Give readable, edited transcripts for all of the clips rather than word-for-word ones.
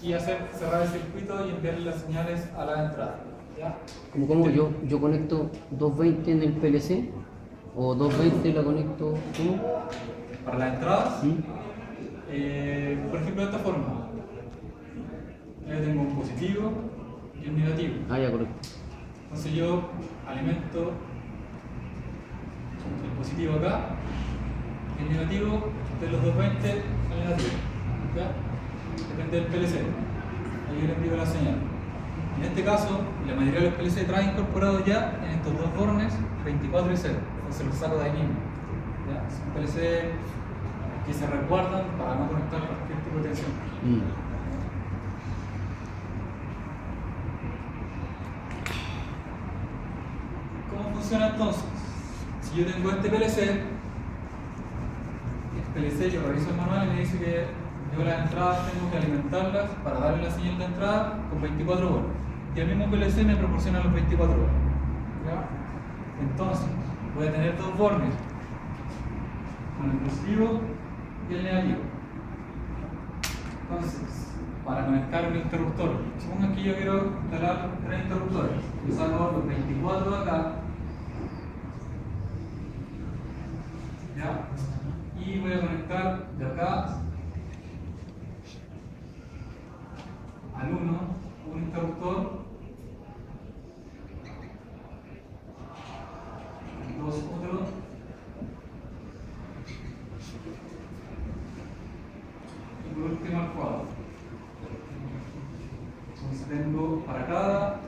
y hacer cerrar el circuito y enviarle las señales a la entrada. ¿Ya? ¿Cómo yo conecto 220 en el PLC? ¿O 220 la conecto cómo? Para las entradas, ¿Mm? por ejemplo, de esta forma. Yo tengo un positivo y un negativo. Ah, ya, correcto. Entonces yo alimento el positivo acá, el negativo de los 220 al negativo. ¿Ya? Depende del PLC. Ahí yo le envío la señal. En este caso, la mayoría de los PLC trae incorporados ya en estos dos bornes 24 y 0. Entonces los saco de ahí mismo. ¿Ya? Son PLC que se resguardan para no conectar cualquier tipo de tensión. ¿Cómo funciona entonces? Si yo tengo este PLC, yo reviso el manual y me dice que yo las entradas tengo que alimentarlas para darle la señal de entrada con 24 volts. Y el mismo PLC me proporciona los 24 volts. ¿Ya? Entonces, voy a tener dos bornes, con el positivo y el negativo. Entonces, para conectar un interruptor, supongamos que yo quiero instalar 3 interruptores. Yo saco los 24 de acá, ¿ya? Y voy a conectar de acá al 1 un interruptor, al 2 otro, y por último al 4. Entonces tengo para cada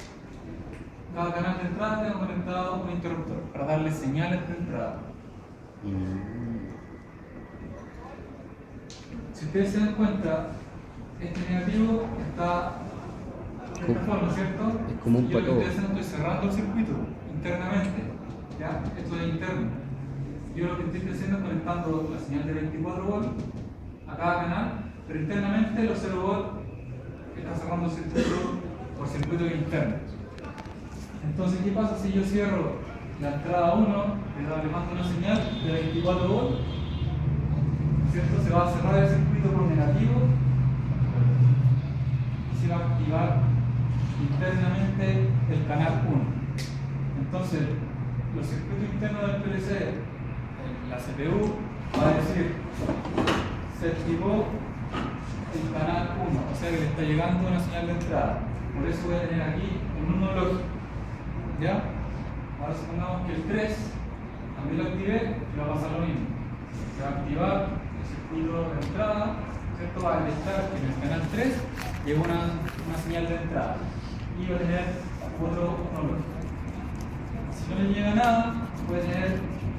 canal de entrada tengo conectado un interruptor para darle señales de entrada. Si ustedes se dan cuenta, este negativo está de esta forma, ¿cierto? Es como un Yo lo que pato. estoy haciendo es cerrando el circuito internamente, ¿ya? Esto es interno. Yo lo que estoy haciendo es conectando la señal de 24 volts a cada canal, pero internamente los 0 volts están cerrando el circuito por circuito interno. Entonces, ¿qué pasa si yo cierro la entrada 1, le mando una señal de 24 volts? ¿Cierto? Se va a cerrar el circuito por negativo y se va a activar internamente el canal 1. Entonces, los circuitos internos del PLC, la CPU va a decir, se activó el canal 1, o sea que le está llegando una señal de entrada. Por eso voy a tener aquí un 1 lógico. ¿Ya? Ahora supongamos que el 3 también lo activé y va a pasar lo mismo. Se va a activar el circuito de entrada, ¿cierto? Va a detectar que en el canal 3 llegó una señal de entrada y va a tener otro 1 lógico. Si no le llega nada, puede tener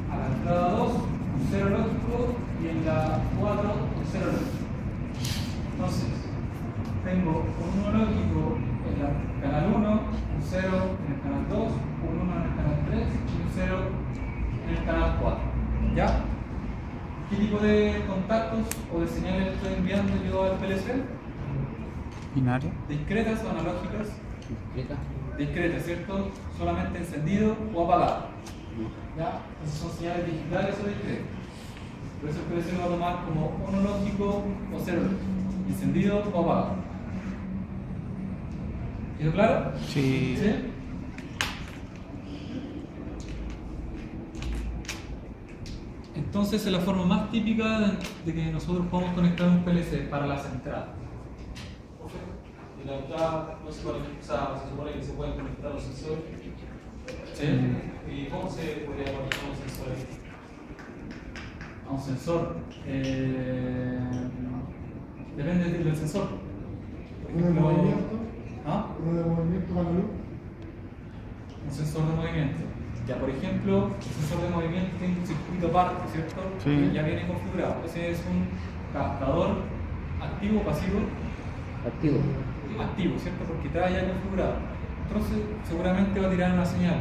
a la entrada 2 un 0 lógico y en la 4 un 0 lógico. Entonces, tengo un 1 lógico en el canal 1, un 0 en el canal 2, un 1 en el canal 3 y un 0 en el canal 4. ¿Ya? ¿Qué tipo de contactos o de señales estoy enviando yo al PLC? Binario. ¿Discretas o analógicas? ¿Discreta? Discretas, ¿cierto? Solamente encendido o apagado. ¿Ya? Esas son señales digitales o discretas. Por eso el PLC lo va a tomar como 1 lógico o 0 lógico, encendido o apagado. ¿Quedó claro? Sí. ¿Sí? Entonces es la forma más típica de que nosotros podamos conectar un PLC para las entradas. Y la entrada no se puede, o sea, se supone que se pueden conectar los sensores. ¿Sí? ¿Y cómo se podría conectar un sensor ahí? A un sensor. Depende del sensor. Por ¿Uno de ejemplo, movimiento? ¿ah? ¿Uno de movimiento para la luz? Un sensor de movimiento. Ya, por ejemplo, el sensor de movimiento tiene un circuito aparte, ¿cierto? Sí. Que ya viene configurado. Ese es un captador activo o pasivo. Activo. Activo, ¿cierto? Porque está ya configurado. Entonces, seguramente va a tirar una señal.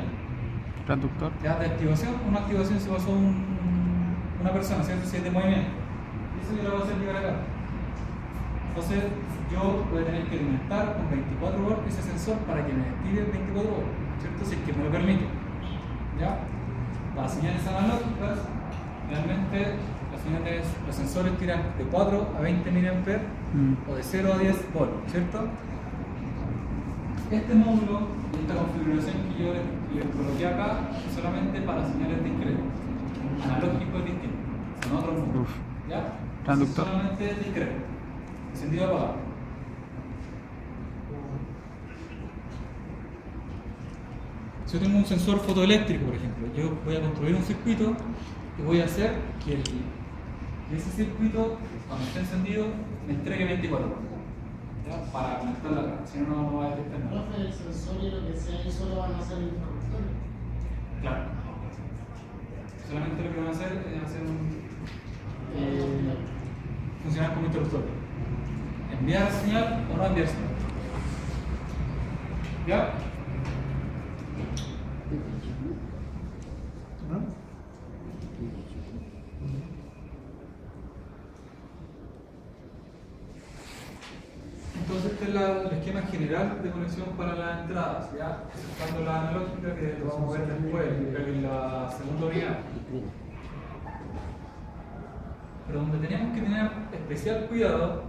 Traductor. Ya de activación, una activación se pasó una persona, ¿cierto? Si es de movimiento. Y eso yo lo voy a hacer llegar acá. Entonces, yo voy a tener que alimentar con 24 volts ese sensor para que me active 24 volts, ¿cierto? Si es que me lo permite. ¿Ya? Las señales analógicas, realmente las los sensores tiran de 4 a 20 mA o de 0 a 10 volt, ¿cierto? Este módulo y esta configuración que yo les coloqué acá es solamente para señales discretas. Analógico es distinto, son otros módulos. ¿Ya? Transductor. Solamente discreto, encendido apagado. Si yo tengo un sensor fotoeléctrico, por ejemplo, yo voy a construir un circuito y voy a hacer que ese circuito, cuando esté encendido, me entregue 24 horas. ¿Ya? Para conectarla acá, si no, no va a detectar nada. Profe, el sensor y lo que sea, ahí solo van a ser interruptores. Claro. Solamente lo que van a hacer es hacer funcionar como interruptor. Enviar señal o no enviar señal. ¿Ya? Entonces este es el esquema general de conexión para las entradas, ¿ya? Exceptando la analógica que lo vamos a ver después, creo que en la segunda unidad. Pero donde tenemos que tener especial cuidado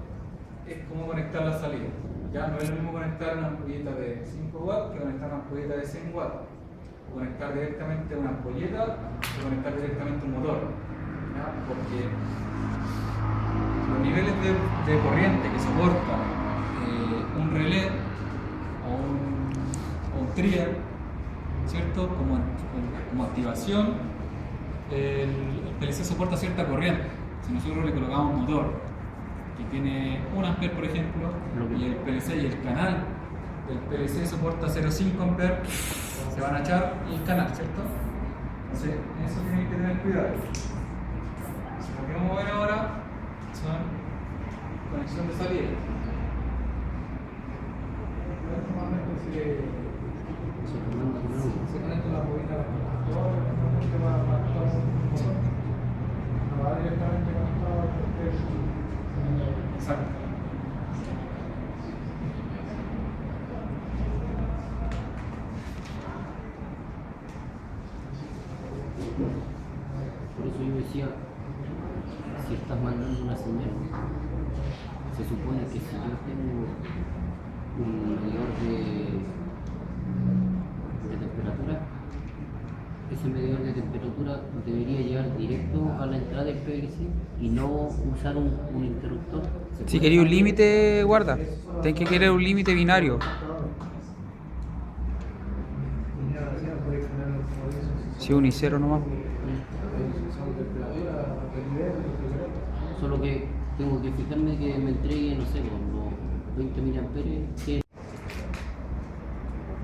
es cómo conectar la salida. Ya no es lo mismo conectar una ampolleta de 5 watts que conectar una ampolleta de 100 watts. O conectar directamente una ampolleta o conectar directamente un motor. ¿Ya? Porque los niveles de corriente que soporta un relé o un trigger, ¿cierto? Como activación, el PLC soporta cierta corriente. Si nosotros le colocamos un motor que tiene 1 ampere, por ejemplo, y el PLC y el canal del PLC soporta 0,5 ampere, se van a echar el canal, ¿cierto? Entonces, en eso tienen que tener cuidado. Lo que vamos a ver ahora son conexión de salida. Se conecta la bobina a la computadora, no va directamente conectado al proceso. Exacto. Por eso yo decía, si estás mandando una señal, se supone que si yo tengo un medidor de temperatura, ese medidor de temperatura debería llevar directo a la entrada del PLC y no usar un interruptor. Si quería un límite, guarda. Tienes que querer un límite binario. Si un y cero nomás. Solo que tengo que fijarme que me entregue, no sé, los 20 mA que...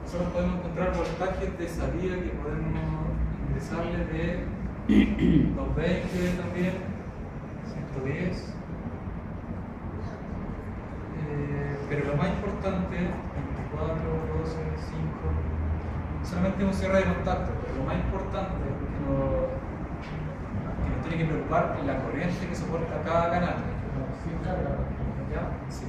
Nosotros podemos encontrar voltajes de salida que podemos ingresarle de 220 también, 110. Pero lo más importante, 24, 12, 5, solamente un cierre de contacto, pero lo más importante que nos tiene que preocupar es la corriente que soporta cada canal. ¿Ya? Sí.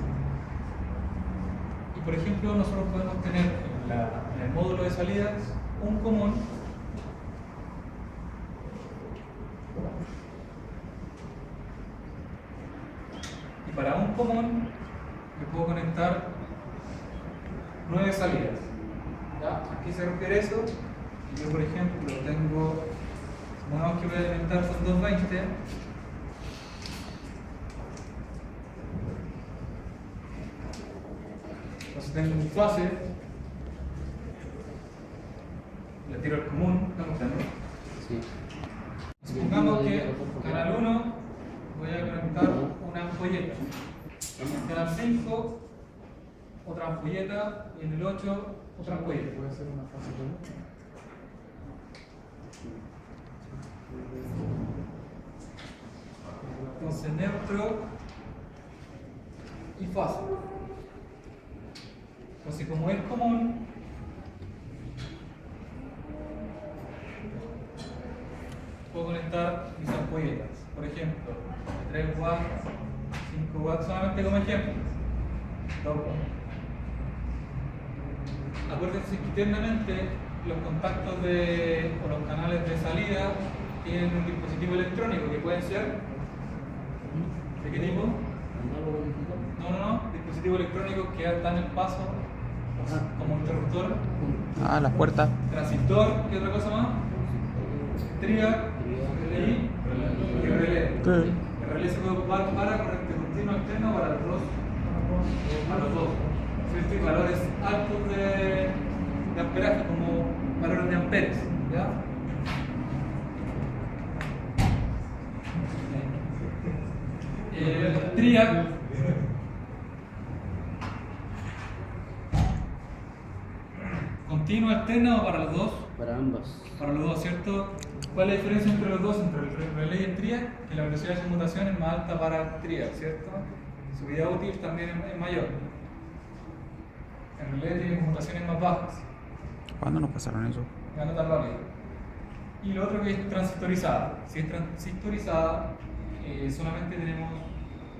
Y por ejemplo, nosotros podemos tener en el módulo de salidas un común y para un común yo puedo conectar 9 salidas. ¿Ya? ¿A qué se refiere eso? Yo por ejemplo tengo, supongamos que voy a alimentar con 220. Entonces tengo un fase, le tiro el común, ¿está mostrando? Sí. Supongamos que canal 1 voy a conectar una ampolleta, en canal 5 otra ampolleta y en el 8 otra ampolleta. Puede ser una fase entonces neutro y fase. Entonces como es común, puedo conectar mis ampolletas. Por ejemplo, 3 watts, 5 watts, solamente como ejemplo. 2 watts. Acuérdense que internamente los contactos o los canales de salida tienen un dispositivo electrónico que pueden ser ¿De qué tipo? Análogo digital. No. Dispositivos electrónicos que dan el paso como interruptor, Ah, las puertas. transistor, ¿qué otra cosa más? Triac, relay y relé. Sí. El relé se puede ocupar para corriente continua externa para los dos. ¿Cierto? Y valores altos de amperaje, como valores de amperes. ¿Ya? Triac continua externa o para los dos. Para ambas. Para los dos, ¿cierto? ¿Cuál es la diferencia entre los dos, entre el relé y el triac? Que la velocidad de conmutación es más alta para el triac, ¿cierto? Su vida útil también es mayor. El relé tiene conmutaciones más bajas, ¿Cuándo nos pasaron eso? gana tan rápido. Y lo otro que es transistorizada. Si es transistorizada, solamente tenemos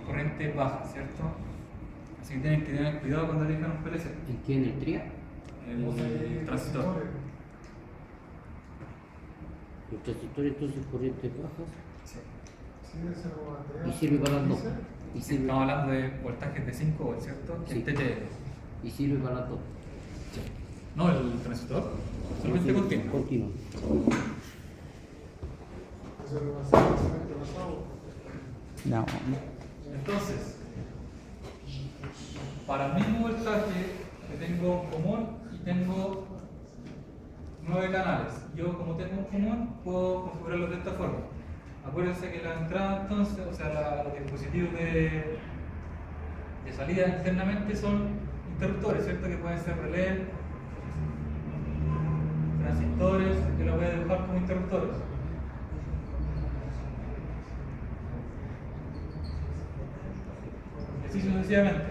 corriente baja, ¿cierto? Así que tienen que tener cuidado cuando elijan un PLC. ¿En qué? ¿En el TRIA? El transistor. Los transistores entonces corrientes bajas. Sí. Y sirve para las dos. Y sirve, Estamos hablando de voltajes de 5 volts, ¿cierto? Sí. El TTL. y sirve para las dos. No, el transistor. Solamente continuo. Continuo. No. Entonces, para el mismo voltaje que tengo un común y tengo 9 canales. Yo, como tengo un común, puedo configurarlo de esta forma. Acuérdense que la entrada, entonces, o sea, los dispositivos de salida internamente son interruptores, ¿cierto? Que pueden ser relés, transistores, que lo voy a dibujar como interruptores. Así sucesivamente.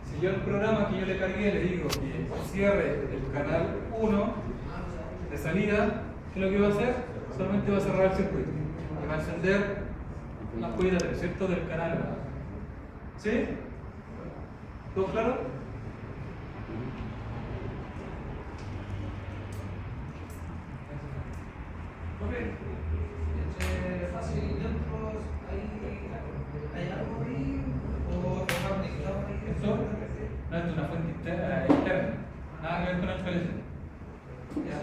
Si yo el programa que yo le cargué le digo que cierre el canal 1 de salida, ¿qué es lo que va a hacer? Solamente va a cerrar el circuito y va a encender la ampolleta 3, ¿cierto? Del canal 1. ¿Sí? ¿Todo claro? Ok. Fácil, dentro hay algo ahí o está conectado ahí. Esto no es de una fuente externa, nada que ver con el PLC.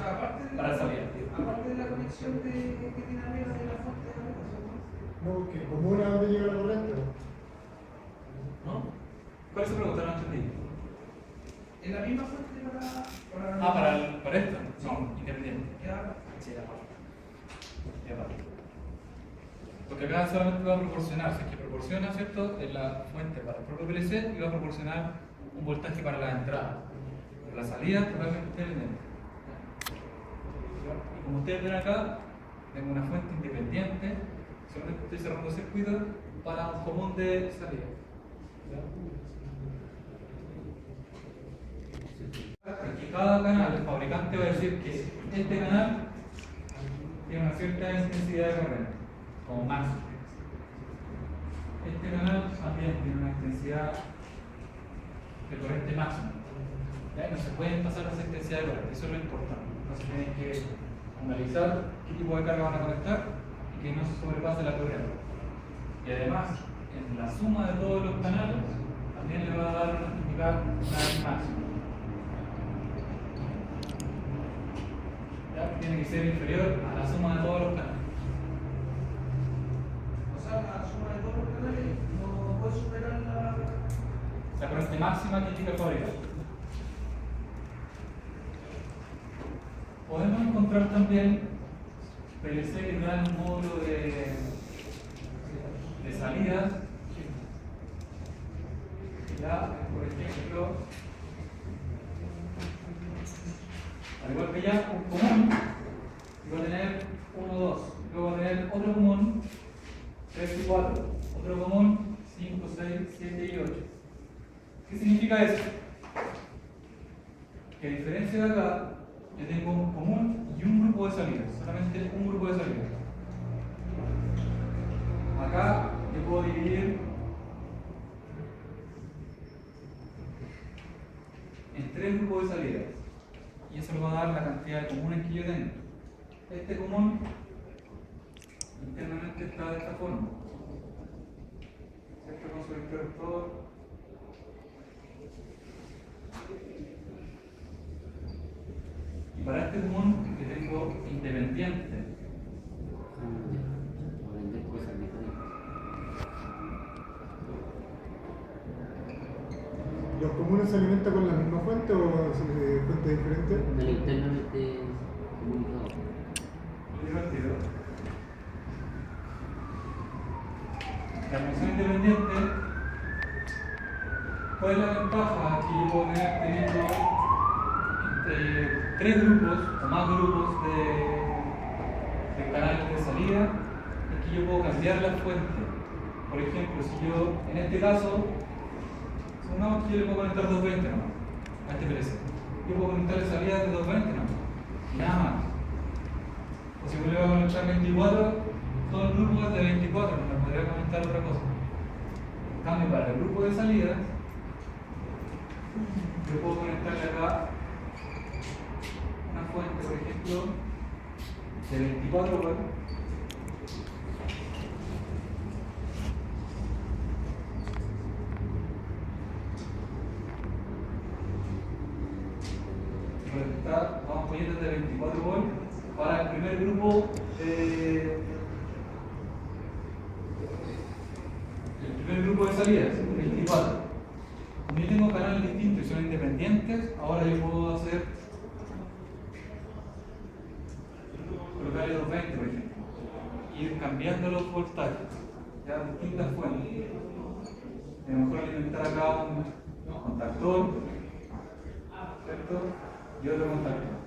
Aparte Para la salida. aparte de la conexión que tiene arriba de la fuente de la No, que común a dónde llega la corriente. ¿No? ¿Cuál es su pregunta? No entendí. ¿en la misma fuente para Ah, para esto. No, independiente. Ya. Sí, aparte. Y aparte. Porque acá solamente va a proporcionar, si es que proporciona, ¿cierto? Es la fuente para el propio PLC y va a proporcionar un voltaje para la entrada. Para la salida, totalmente independiente. Y como ustedes ven acá, tengo una fuente independiente, solamente estoy cerrando circuitos para un común de salida. Que cada canal, el fabricante va a decir que este canal tiene una cierta intensidad de corriente, como máximo. Este canal también tiene una intensidad de corriente máxima. ¿Ya? No se pueden pasar esa intensidad de corriente, eso es lo importante. Entonces tienen que analizar qué tipo de carga van a conectar y que no se sobrepase la corriente. Y además, en la suma de todos los canales, también le va a dar una indicar una máxima. ¿Ya? Tiene que ser inferior a la suma de todos los canales. O sea, la suma de todos los canales no puede superar La corriente máxima que indica el fabricante. Podemos encontrar también PLC que dan un módulo de salida. Ya, por ejemplo, al igual que ya, un común, y va a tener 1, 2, luego va a tener otro común, 3 y 4, otro común, 5, 6, 7 y 8. ¿Qué significa eso? Que a diferencia de acá, yo tengo un común y un grupo de salida, solamente un grupo de salida. Acá yo puedo dividir en 3 grupos de salidas y eso me va a dar la cantidad de comunes que yo tengo. Este común internamente está de esta forma. su interruptor. Y para este común que tengo independiente. O vender cosas diferentes. ¿Los comunes se alimentan con la misma fuente o fuentes diferentes? Con el internamente comunicado. Divertido. La función independiente, ¿cuál es la ventaja que yo puedo tener teniendo tres grupos o más grupos de canales de salida? Es que yo puedo cambiar la fuente. Por ejemplo, si yo, en este caso, supongamos que yo le puedo conectar 220 nomás a este PLC. Yo puedo conectarle salidas de 220 nomás y nada más. O si me le voy a conectar 24, todo el grupo es de 24, no me podría comentar otra cosa. En cambio, para el grupo de salidas, yo puedo conectarle acá una fuente, por ejemplo, de 24 volts. Vamos poniendo de 24 volts para el primer grupo de salidas, 24. Como yo tengo canales distintos y son independientes, ahora yo puedo hacer colocarle 220, por ejemplo, y ir cambiando los voltajes, ya distintas fuentes. A lo mejor alimentar acá un contactor, ¿cierto? Y otro contactor.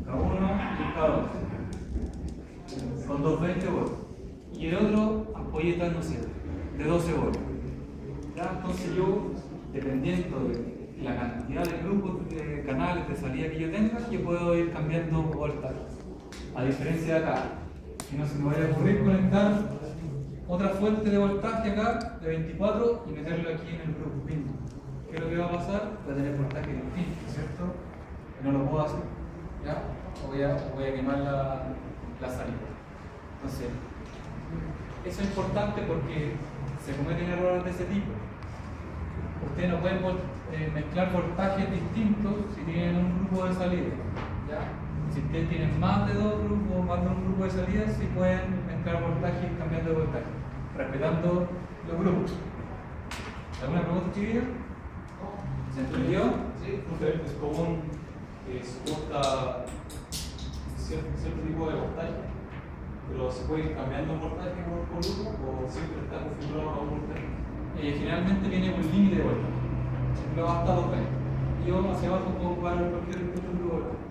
K1 y K2 con 220 volts y el otro ampolleta, no sé, de 12 volts. ¿Ya? Entonces yo, dependiendo de la cantidad de grupos de canales de salida que yo tenga, yo puedo ir cambiando voltajes. A diferencia de acá, si no se me vaya a ocurrir conectar otra fuente de voltaje acá de 24 y meterlo aquí en el grupo mismo. ¿Qué es lo que va a pasar? Voy a tener voltaje distinto, ¿cierto? No lo puedo hacer, ¿ya? Voy a quemar la salida. Entonces, eso es importante porque se cometen errores de ese tipo. Ustedes no pueden mezclar voltajes distintos si tienen un grupo de salida, ¿ya? Si ustedes tienen más de dos grupos, más de un grupo de salida, sí pueden mezclar voltajes cambiando de voltaje, respetando los grupos. ¿Alguna pregunta, chiquillos? ¿Se entendió? Sí, es común que soporta cierto tipo de voltaje, pero se puede ir cambiando el voltaje por grupo o siempre está configurado a un voltaje. Generalmente viene un límite de voltaje, lo hasta 220. Y yo hacia abajo puedo ocupar cualquier otro grupo de voltaje.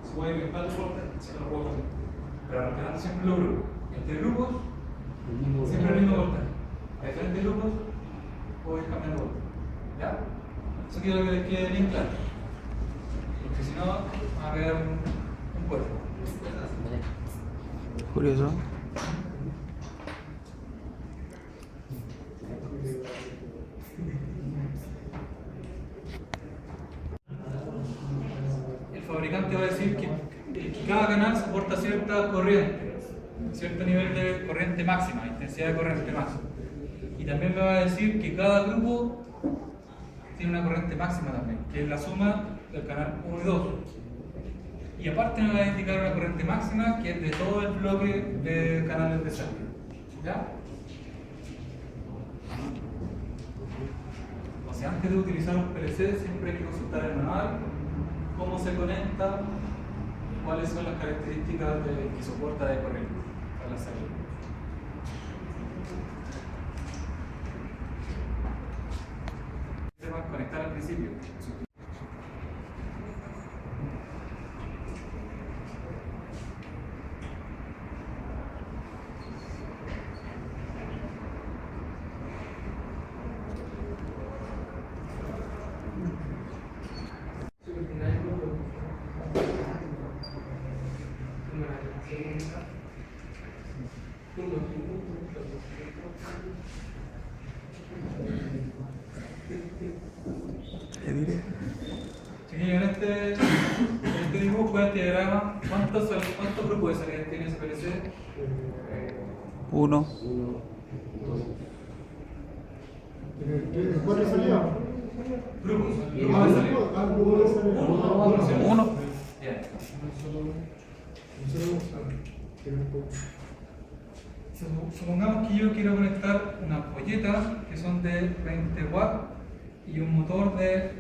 Se puede cambiar el voltaje, se lo puedo hacer. Pero respetando siempre los grupos. Entre grupos, El mismo siempre el mismo voltaje. A diferentes grupos, puedo ir cambiando voltaje. ¿Ya? Eso quiero que les quede bien claro. Porque si no, va a quedar un cuerpo. Curioso. El fabricante va a decir que cada canal soporta cierta corriente, cierto nivel de corriente máxima, intensidad de corriente máxima. Y también me va a decir que cada grupo tiene una corriente máxima también, que es la suma del canal 1 y 2. Y aparte me va a indicar una corriente máxima que es de todo el bloque de canales de salida. ¿Ya? O sea, antes de utilizar un PLC siempre hay que consultar el manual, cómo se conecta, cuáles son las características que soporta de corriente a la salida. Se va a conectar al principio. Le diré. Sí, en este este dibujo, este diagrama, ¿cuántos grupos de salida tiene ese PLC? 1. ¿Tiene 4 salidas? Grupos Ah, de salida. grupo de salida. Uno. Bien. Supongamos que yo quiero conectar una ampolleta que son de 20 watts y un motor de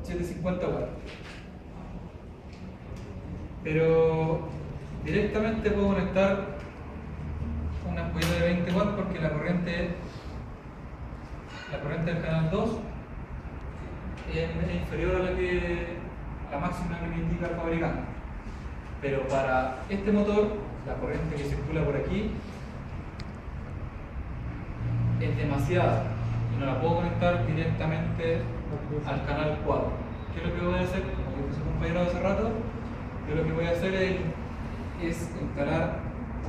750 watts. Pero directamente puedo conectar una ampolleta de 20 watts porque la corriente del canal 2 es inferior a la máxima que me indica el fabricante. Pero para este motor, la corriente que circula por aquí es demasiada y no la puedo conectar directamente al canal 4. ¿Qué es lo que voy a hacer? Como dijo su compañero hace rato, yo lo que voy a hacer es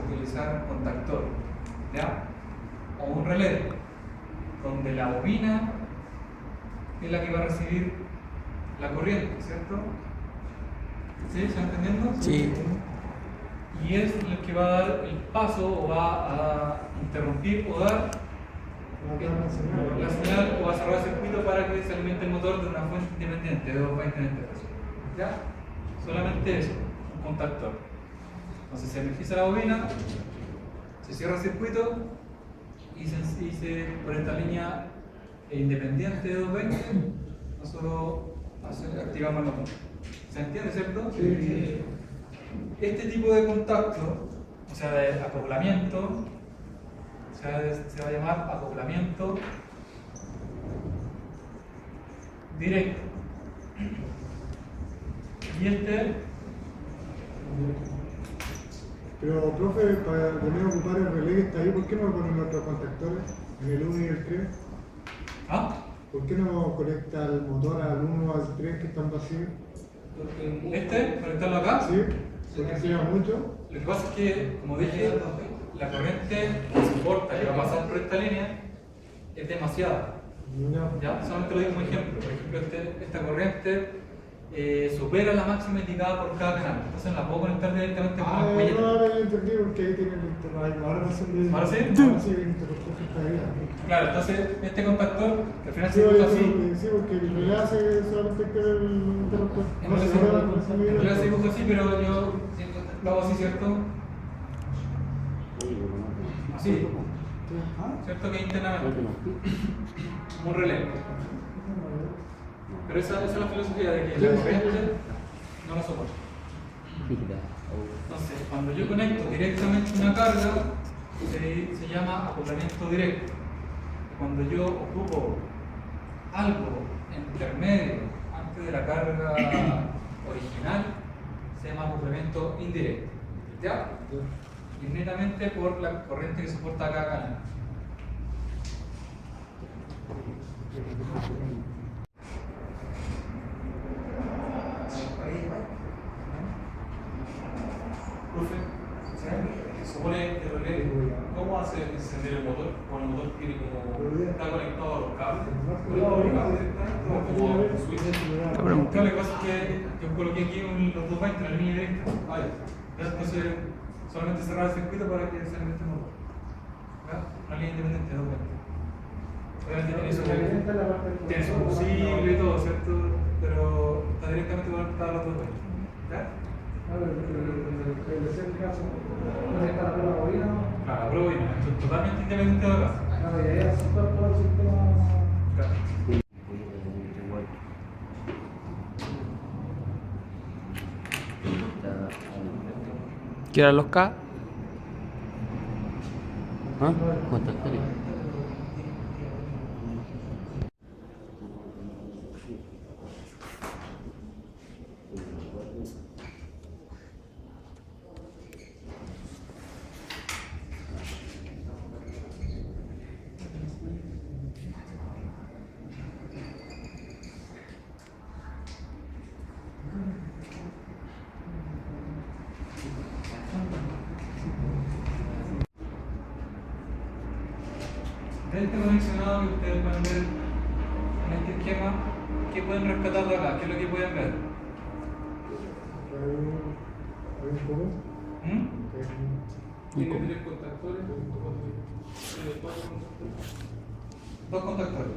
utilizar un contactor, ¿ya? O un relé, donde la bobina es la que va a recibir la corriente, ¿cierto? ¿Sí? ¿Se está entendiendo? Sí. Y es el que va a dar el paso o va a interrumpir o dar la señal o va a cerrar el circuito para que se alimente el motor de una fuente independiente de 220 pesos. ¿Ya? Solamente eso, un contactor. Entonces se energiza la bobina, se cierra el circuito y por esta línea independiente de 220 nosotros activamos el motor. ¿Se entiende, cierto? Sí. Este tipo de contacto, o sea, de acoplamiento, se va a llamar acoplamiento directo. Y Pero, profe, para poder ocupar el relé que está ahí, ¿por qué no ponen otros contactores? En el 1 y el 3. ¿Ah? ¿Por qué no conecta el motor al 1 o al 3 que están vacíos? Conectarlo acá. ¿Sí? Porque se llama mucho. Lo que pasa es que, como dije, la corriente que soporta que va a pasar por esta línea es demasiada. ¿Ya? Solamente lo digo como ejemplo. Por ejemplo, esta corriente supera la máxima indicada por cada canal. Entonces la puedo conectar directamente con la ampolleta. No, ahora ya entendí porque ahí tiene el interruptor. Ahora no se me... ¿Ahora sí? Ahora sí, el interruptor que está ahí. Claro, entonces este contactor, que al final Sí, se usa oye, así, sí, porque el relé hace solamente que el interruptor. en No se realidad ve se dibuja así, pero yo lo hago así, ¿cierto? Así, ¿cierto? Que internamente, como un relé. Pero esa es la filosofía de que la corriente no la soporta. Entonces, cuando yo conecto directamente una carga, se llama acoplamiento directo. Cuando yo ocupo algo intermedio antes de la carga original, se llama acoplamiento indirecto. ¿Ya? Y netamente por la corriente que soporta cada canal. Profe, se supone que el relé, ¿cómo hace encender el motor? Cuando el motor tiene como, está conectado a los cables, como un switch. Lo que pasa es que yo coloqué aquí los 220 en la línea directa. Entonces solamente cerrar el circuito para que se alimente el motor. Una línea independiente de 220. Obviamente tiene su fusible y todo, ¿cierto? Pero está directamente conectado a los 220. ¿Ya? Claro, la bobina, esto es totalmente independiente de acá. Claro. ¿Qué eran los K? ¿Ah? Contactores. De este conexionado que ustedes pueden ver en este esquema, ¿qué pueden rescatar de acá? ¿Qué es lo que pueden ver? hay un común. ¿Mm? Tiene 3 contactores. Dos contactores.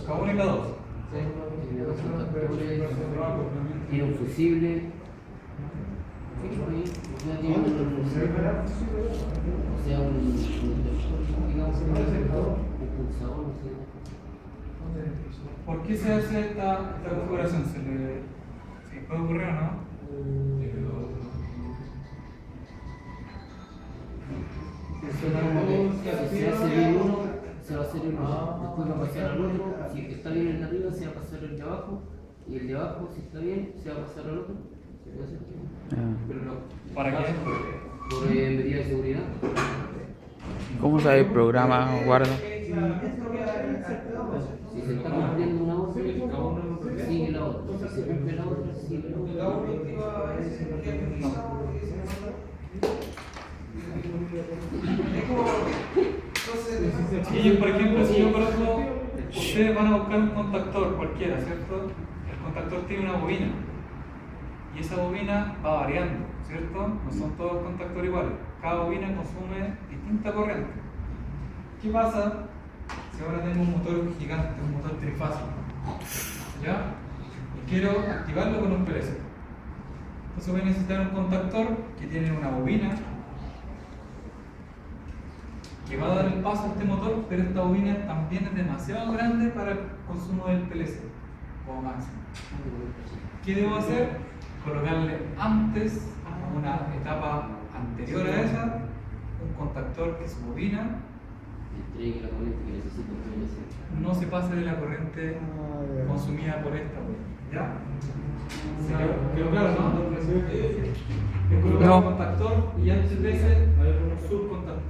K1 y K2. Tiene dos contactores, tiene un fusible. Sí, ahí, ya tiene un fusible. O sea, un interruptor, digamos, un pulsador, no sé. ¿Por qué se hace esta configuración? ¿Se le puede ocurrir o no? Si se hace bien uno, se va a hacer el otro. Después va a pasar al otro. Si el que está bien el de arriba, se va a pasar el de abajo. Y el de abajo, si está bien, se va a pasar al otro. ¿Se puede hacer? Pero no. ¿Para qué? Por medida de seguridad. ¿Cómo sabe el programa, guarda? Si se está cumpliendo una orden, sigue la otra. Si se cumple la otra, sigue la otra. Y yo, por ejemplo, si yo coloco, ustedes van a buscar un contactor cualquiera, ¿cierto? El contactor tiene una bobina y esa bobina va variando, ¿cierto? No son todos contactores iguales. Cada bobina consume distinta corriente. ¿Qué pasa si ahora tengo un motor gigante, un motor trifásico? ¿Ya? Y quiero activarlo con un PLC. Entonces voy a necesitar un contactor que tiene una bobina que va a dar el paso a este motor, pero esta bobina también es demasiado grande para el consumo del PLC como máximo. ¿Qué debo hacer? Colocarle antes, a una etapa anterior a esa, un contactor que su bobina Entregue la corriente que necesita el PLC. no se pase de la corriente consumida por esta bobina. ¿Ya? ¿Quedó claro, no? Es colocar No. un contactor y antes de ese un subcontactor.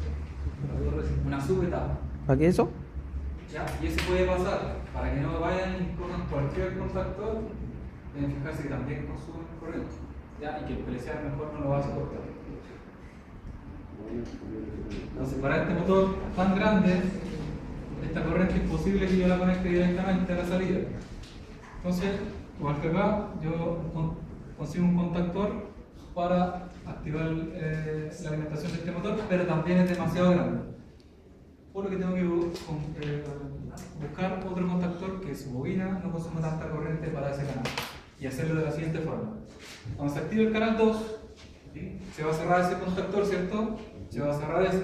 Una subetapa. ¿Para qué eso? ¿Ya? Y eso puede pasar, para que no vayan y cojan cualquier contactor, deben fijarse que también consumen corriente, ¿ya? Y que el PLC a lo mejor no lo va a soportar. Entonces, para este motor tan grande, esta corriente es posible que yo la conecte directamente a la salida. Entonces, igual que acá, yo consigo un contactor para activar la alimentación de este motor, pero también es demasiado grande. Por lo que tengo que buscar otro contactor que su bobina no consuma tanta corriente para ese canal y hacerlo de la siguiente forma. Cuando se active el canal 2, ¿sí? Se va a cerrar ese contactor, ¿cierto? Se va a cerrar ese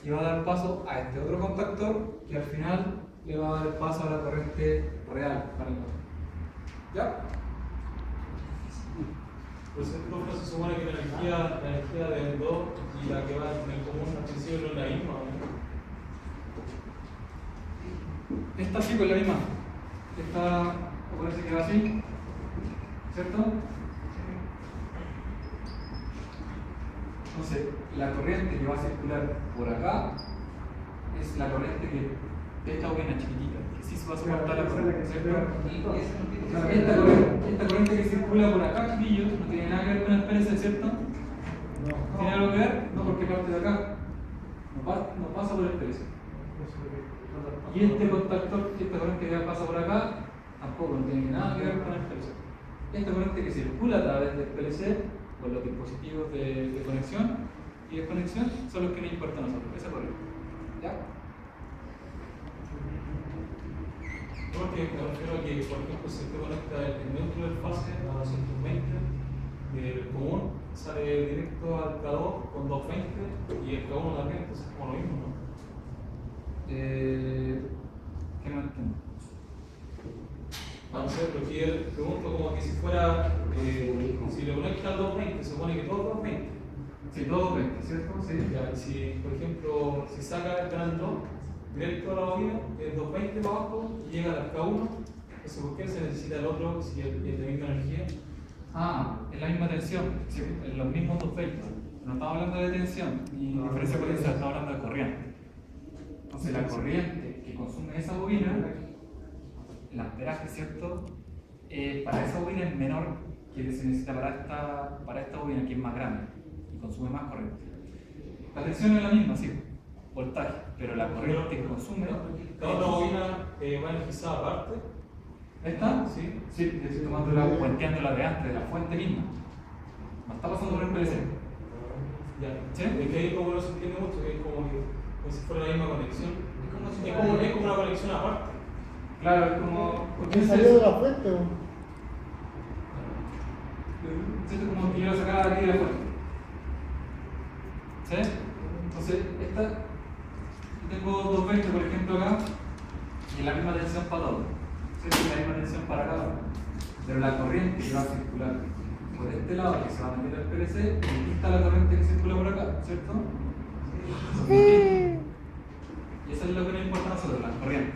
y va a dar paso a este otro contactor que al final le va a dar paso a la corriente real para el motor. ¿Ya? Por ejemplo, se supone que la energía del 2 y la que va en el común al principio no es la misma, ¿no? Esta sí, pues la misma. Esta parece que va así, ¿cierto? Entonces, la corriente que va a circular por acá es la corriente que esta bobina chiquitita, que sí se va a soportar la corriente, ¿cierto? Esta corriente que circula por acá, chiquillos, no tiene nada que ver con el PLC, ¿cierto? ¿Tiene algo que ver? No, porque parte de acá. No pasa por el PLC. Y este contactor, esta corriente que pasa por acá, tampoco no tiene nada que ver con el PLC. Esta corriente que circula a través del PLC, con los dispositivos de conexión y desconexión, son los que nos importan a nosotros, esa corriente. ¿Ya? Porque me refiero a que, por ejemplo, si usted conecta el neutro del fase a 220, el común sale directo al K2 con 220 y el K1 también, entonces es como lo mismo, ¿no? ¿Qué no entiendo? No sé, pero aquí pregunto como que si fuera, si le conecta al 220, se supone que todo 220. Sí, todo 20, ¿cierto? Sí. Ya, y si, por ejemplo, si saca el canal 2, directo a la bobina, el 220 para abajo, y llega al K1, entonces ¿por qué se necesita el otro si es de misma energía? Ah, es la misma tensión, sí, en los mismos 220. No estamos hablando de tensión ni diferencia potencial, estamos hablando de corriente. Entonces la corriente que consume esa bobina, el amperaje, ¿cierto? Para esa bobina es menor que se necesita para esta bobina, que es más grande y consume más corriente. La tensión es la misma, sí, voltaje, pero la corriente que consume. Cada una bobina va energizada aparte. ¿Esta? Sí, estoy tomando la puenteando la de antes, de la fuente misma. no está pasando por el PLC. Ya. ¿Sí? Es que ahí como no se entiende mucho, que es como si fuera la misma conexión. Es como una conexión aparte. Claro, es como. ¿Por qué salió de la fuente? ¿O? Siento como que yo lo sacaba de aquí de la fuente. ¿Sí? Entonces, esta. Yo tengo 220, por ejemplo, acá, y la misma tensión para todos. ¿Sí? La misma tensión para cada uno. Pero la corriente que va a circular por este lado, que se va a meter al PLC, y aquí está la corriente que circula por acá, ¿cierto? Y eso es lo que nos importa a nosotros, la corriente.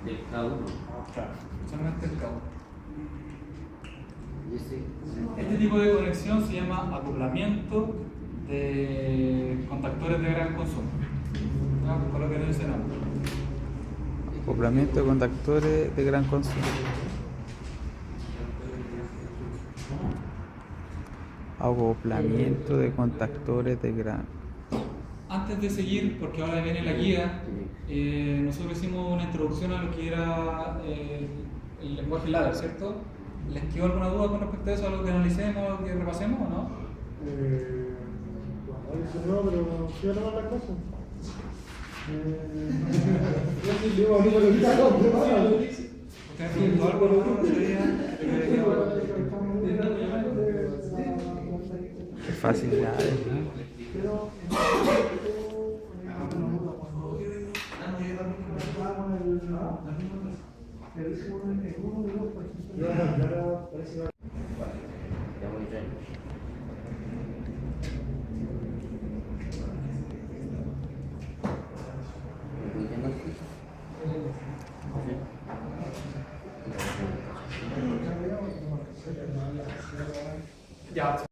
Del K1. Claro, solamente el cabo. Y ese, Este tipo de conexión se llama acoplamiento de contactores de gran consumo. ¿Ya? Por lo que no dice nada. Acoplamiento de contactores de gran consumo. Acoplamiento de contactores de gran. Antes de seguir, porque ahora viene la guía, nosotros hicimos una introducción a lo que era el lenguaje ladder, ¿cierto? ¿Les quedó alguna duda con respecto a eso, algo que analicemos, que repasemos o no? No, pero ¿qué van a las cosas? Yo sí llevo ahí por el carro, ¿Ustedes preguntó algo no? Es fácil, nada. ya voy a entrar.